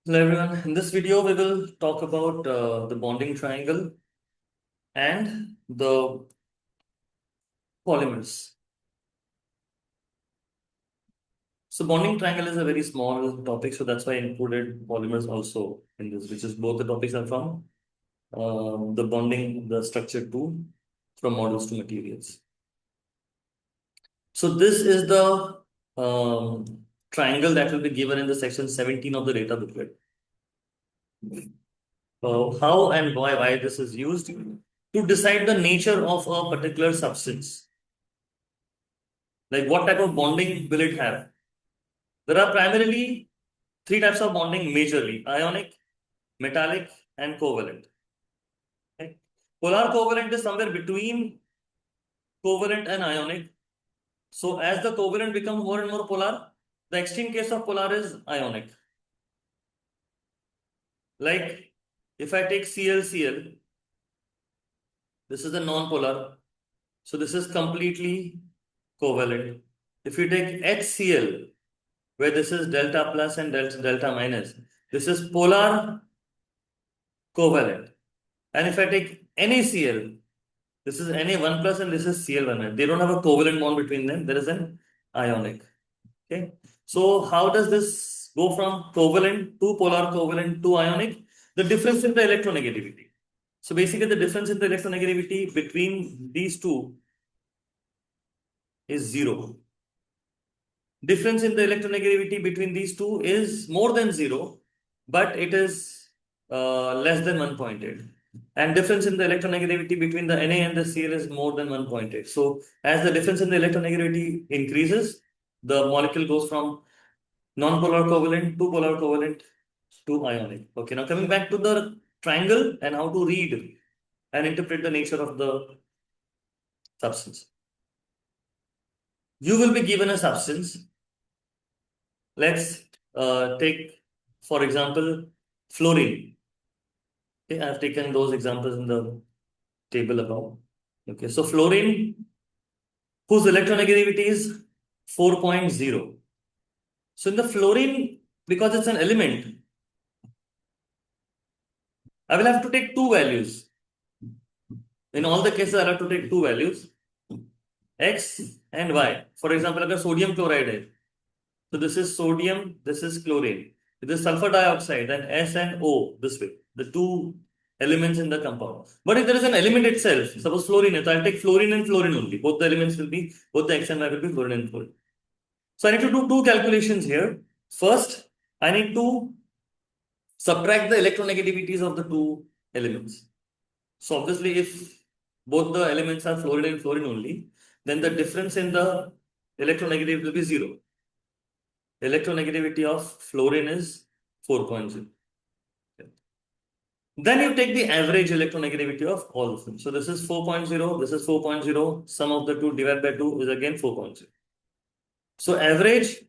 Hello everyone. In this video, we will talk about the bonding triangle and the polymers. So bonding triangle is a very small topic, so that's why I included polymers also in this, which is both the topics are from the bonding, the structure two, from models to materials. So this is the triangle that will be given in the section 17 of the data booklet. How and why this is used to decide the nature of a particular substance. Like what type of bonding will it have? There are primarily three types of bonding majorly: ionic, metallic, and covalent. Okay? Polar covalent is somewhere between covalent and ionic. So as the covalent becomes more and more polar, the extreme case of polar is ionic. Like if I take ClCl, this is the non-polar. So this is completely covalent. If you take HCl, where this is delta plus and delta minus, this is polar covalent. And if I take NaCl, this is Na1 plus and this is Cl1. They don't have a covalent bond between them. There is an ionic. Okay. So how does this go from covalent to polar covalent to ionic? The difference in the electronegativity. So basically the difference in the electronegativity between these two is zero. Difference in the electronegativity between these two is more than zero, but it is less than 1.8. And difference in the electronegativity between the Na and the Cl is more than 1.8. So as the difference in the electronegativity increases, the molecule goes from non-polar covalent to polar covalent to ionic. Okay, now coming back to the triangle and how to read and interpret the nature of the substance. You will be given a substance. Let's take, for example, fluorine. Okay, I've taken those examples in the table above. Okay, so fluorine, whose electronegativity is 4.0. So in the fluorine, because it's an element, I will have to take two values. In all the cases, I have to take two values, X and Y. For example, like a sodium chloride. So this is sodium, this is chlorine. This is sulfur dioxide and S and O this way. The two elements in the compound. But if there is an element itself, suppose fluorine, so I'll take fluorine and fluorine only. Both the elements will be, both the X and Y will be fluorine and fluorine. So I need to do two calculations here. First, I need to subtract the electronegativities of the two elements. So obviously, if both the elements are fluorine and fluorine only, then the difference in the electronegativity will be zero. Electronegativity of fluorine is 4.0. Then you take the average electronegativity of all of them. So this is 4.0, this is 4.0, sum of the two divided by 2 is again 4.0. So average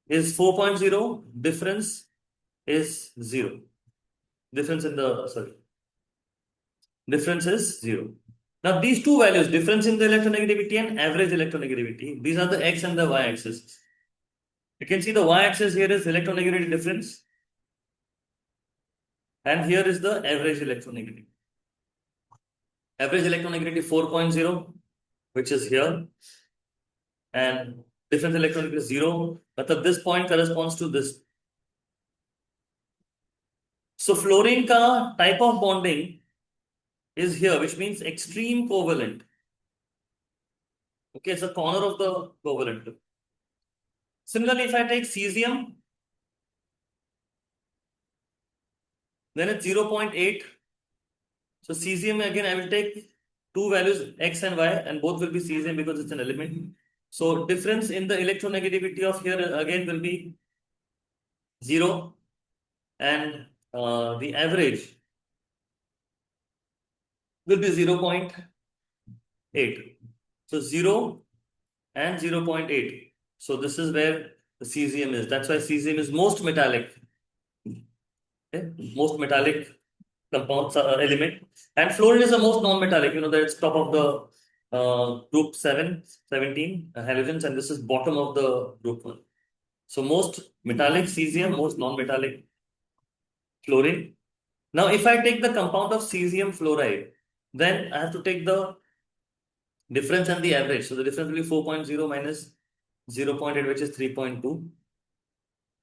is 4.0, difference is 0. Difference is 0. Now these two values, difference in the electronegativity and average electronegativity, these are the X and the Y axis. You can see the Y axis here is electronegativity difference. And here is the average electronegativity. Average electronegativity 4.0, which is here. And difference electronegativity is 0. But this point corresponds to this. So fluorine ka type of bonding is here, which means extreme covalent. Okay, it's a corner of the covalent. Similarly, if I take cesium, then it's 0.8. So cesium, again, I will take two values, X and Y, and both will be cesium because it's an element. So difference in the electronegativity of here again will be 0, and the average will be 0.8. So 0 and 0.8. So this is where the cesium is. That's why cesium is most metallic. Okay? Most metallic compound element. And fluorine is the most non-metallic. You know that it's top of the group 17 halogens, and this is bottom of the group 1. So most metallic cesium, most non-metallic fluorine. Now, if I take the compound of cesium fluoride, then I have to take the difference and the average. So the difference will be 4.0 minus 0.8, which is 3.2.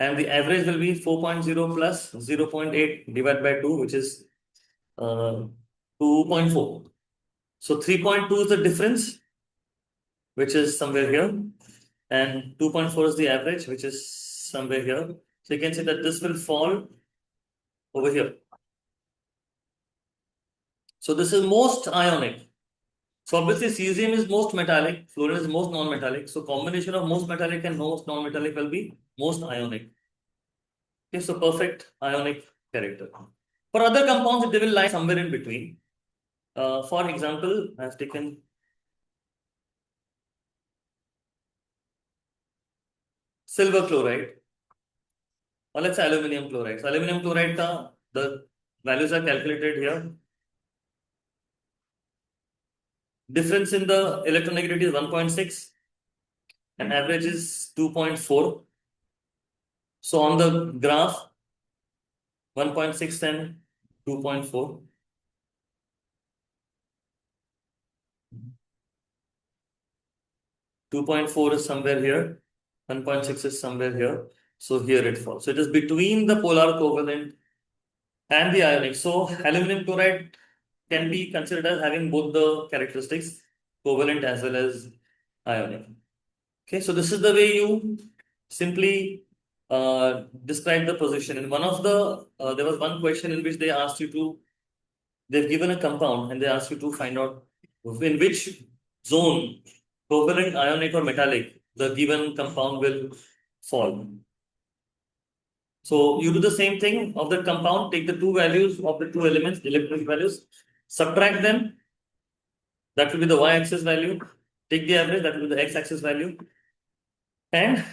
And the average will be 4.0 plus 0.8 divided by 2, which is 2.4. So 3.2 is the difference, which is somewhere here. And 2.4 is the average, which is somewhere here. So you can say that this will fall over here. So this is most ionic. So obviously cesium is most metallic, fluorine is most non-metallic. So combination of most metallic and most non-metallic will be most ionic. Okay, so perfect ionic character. For other compounds, they will lie somewhere in between. For example, I've taken silver chloride, or let's say aluminum chloride. So aluminum chloride, the values are calculated here. Difference in the electronegativity is 1.6 and average is 2.4. So on the graph, 1.6 and 2.4. 2.4 is somewhere here, 1.6 is somewhere here. So here it falls. So it is between the polar covalent and the ionic. So aluminum chloride can be considered as having both the characteristics, covalent as well as ionic. Okay, so this is the way you simply describe the position. In one of the, there was one question in which they asked you to, they've given a compound and they asked you to find out in which zone, covalent, ionic, or metallic, the given compound will fall. So you do the same thing of the compound, take the two values of the two elements, the electronic values, subtract them, that will be the y-axis value, take the average, that will be the x-axis value, and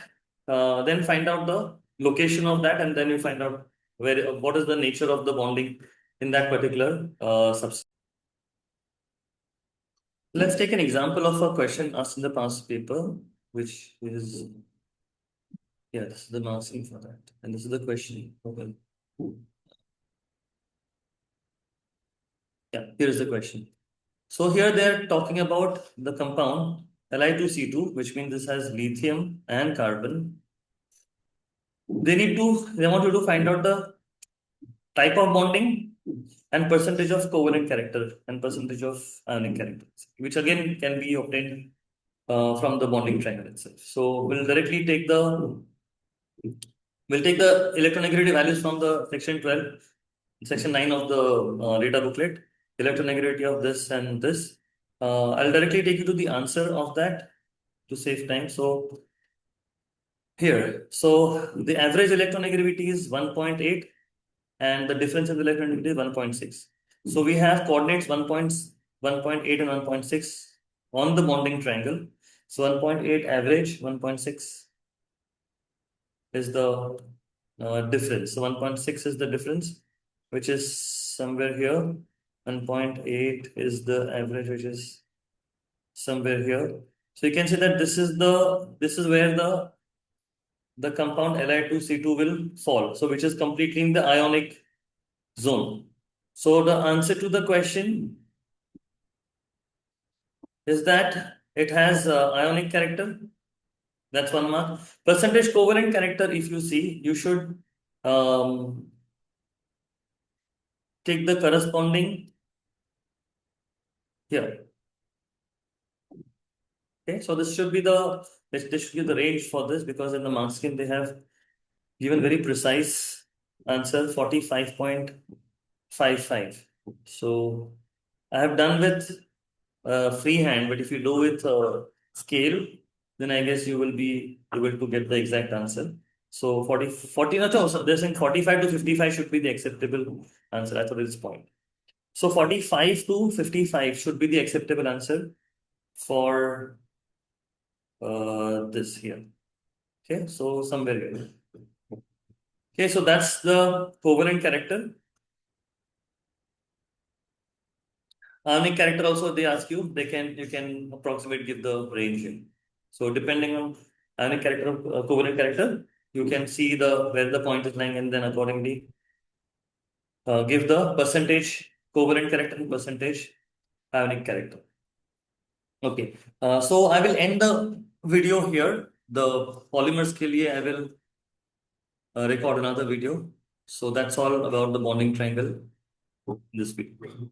then find out the location of that, and then you find out where what is the nature of the bonding in that particular substance. Let's take an example of a question asked in the past paper, which is, yeah, this is the asking for that, and this is the question. Okay. Yeah, here is the question. So here they are talking about the compound Li2C2, which means this has lithium and carbon. They want you to find out the type of bonding and percentage of covalent character and percentage of ionic characters, which again can be obtained from the bonding triangle itself. So we'll take the electronegativity values from the section 12, section 9 of the data booklet, electronegativity of this and this. I'll directly take you to the answer of that to save time. So here, so the average electronegativity is 1.8 and the difference in the electronegativity is 1.6. So we have coordinates 1.8 and 1.6 on the bonding triangle. So 1.8 average, 1.6 is the difference. So 1.6 is the difference, which is somewhere here. 1.8 is the average, which is somewhere here. So you can see that this is where the compound Li2C2 will fall. So which is completely in the ionic zone. So the answer to the question is that it has ionic character. That's one mark. Percentage covalent character, if you see, you should um, take the corresponding here. Okay, so this should be this should be the range for this, because in the mark scheme they have given very precise answer 45.55. So I have done with freehand, but if you do with scale, then I guess you will be able to get the exact answer. So 40 no, so they're saying 45 to 55 should be the acceptable answer. I thought this point. So 45 to 55 should be the acceptable answer for this here. Okay, so somewhere here. Okay, so that's the covalent character. Ionic character also they ask you, you can approximate give the range here. So depending on ionic character, covalent character, you can see where the point is lying, and then accordingly give the percentage covalent character and percentage ionic character. Okay. So I will end the video here. The polymers के लिए I will record another video. So that's all about the bonding triangle in this video.